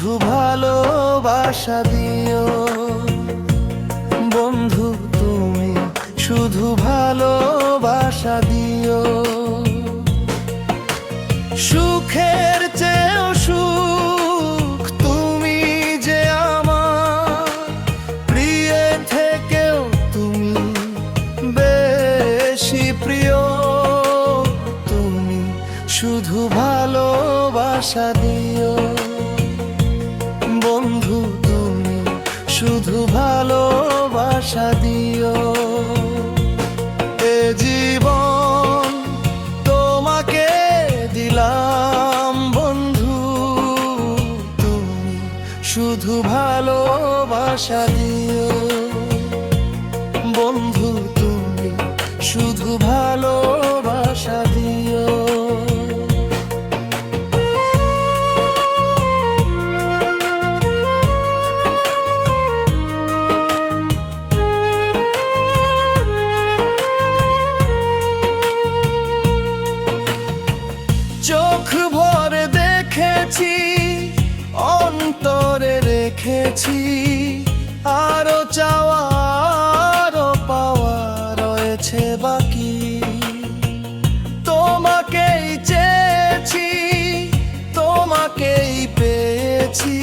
শুধু ভালোবাসা দিও। বন্ধু তুমি শুধু ভালোবাসা দিও। সুখের চেয়েও সুখ তুমি যে আমার, প্রিয় থেকেও তুমি বেশি প্রিয়। তুমি শুধু ভালোবাসা দিও। বন্ধু তুমি শুধু ভালোবাসা দিও। এ জীবন তোমাকে দিলাম বন্ধু, তুমি শুধু ভালোবাসা দিও। বন্ধু তুমি শুধু ভালোবাসা দিও। চোখ ভরে দেখেছি, অন্তরে রেখেছি, আরো চাওয়া আরো পাওয়া রয়েছে বাকি। তোমাকেই চেয়েছি, তোমাকেই পেয়েছি,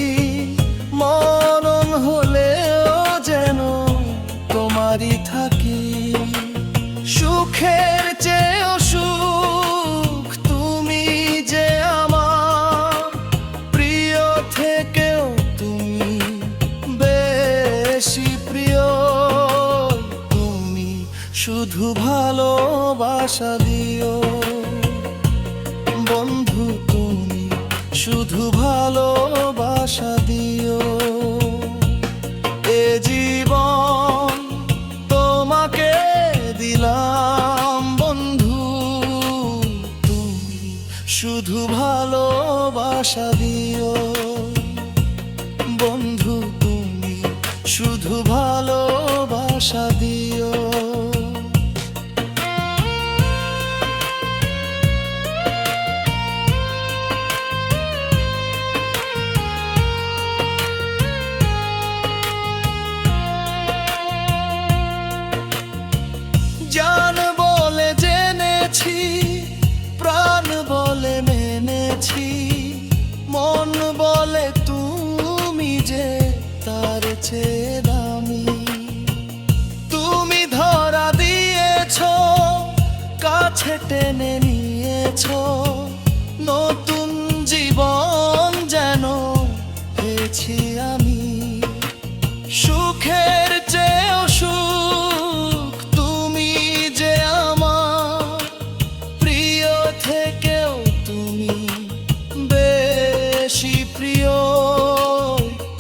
মরণ হলেও যেন তোমারই থাকি। সুখের চেয়েও সুখ তুমি যে আমার, প্রিয় থেকেও তুমি বেশি প্রিয়। তুমি শুধু ভালোবাসা দিও। বন্ধু তুমি শুধু ভালোবাসা দিও। এ জীবন তোমাকে দিলাম বন্ধু, তুমি শুধু ভালোবাসা দিও। বন্ধু তুমি শুধু ভালোবাসা দিও। জান বলে জেনেছি, প্রাণ বলে মেনেছি, মন বলে তুমি যে তার চেয়ে দামি। তুমি ধরা দিয়েছ, কাছে টেনে নিয়েছ, নতুন জীবন যেন পেয়েছি আমি। সুখের চেয়েও সুখ তুমি যে আমার, প্রিয় থেকেও তুমি বেশি প্রিয়।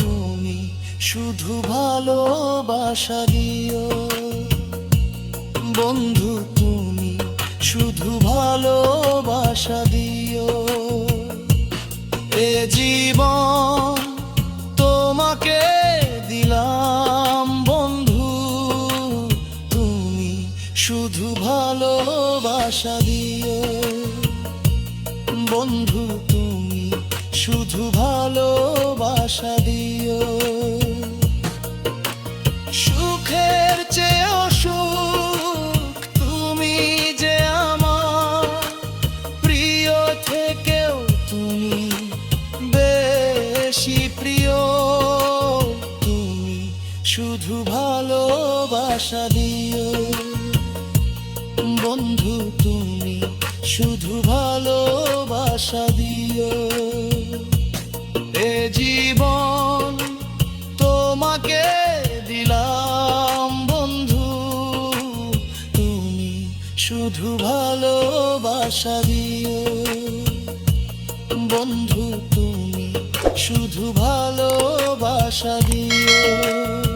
তুমি শুধু ভালোবাসা দিও। বন্ধু তুমি শুধু ভালোবাসা দিও। এ জীবন তোমাকে দিলাম বন্ধু, তুমি শুধু ভালোবাসা দিও। বন্ধু তুমি শুধু ভালোবাসা দিও। সুখের চেয়েও সুখ তুমি যে আমার, প্রিয় থেকেও তুমি বেশি প্রিয়। তুমি শুধু ভালোবাসা দিও। বন্ধু তুমি শুধু ভালোবাসা দিও। এ জীবন তোমাকে দিলাম বন্ধু, তুমি শুধু ভালোবাসা দিও। বন্ধু তুমি শুধু ভালোবাসা দিও।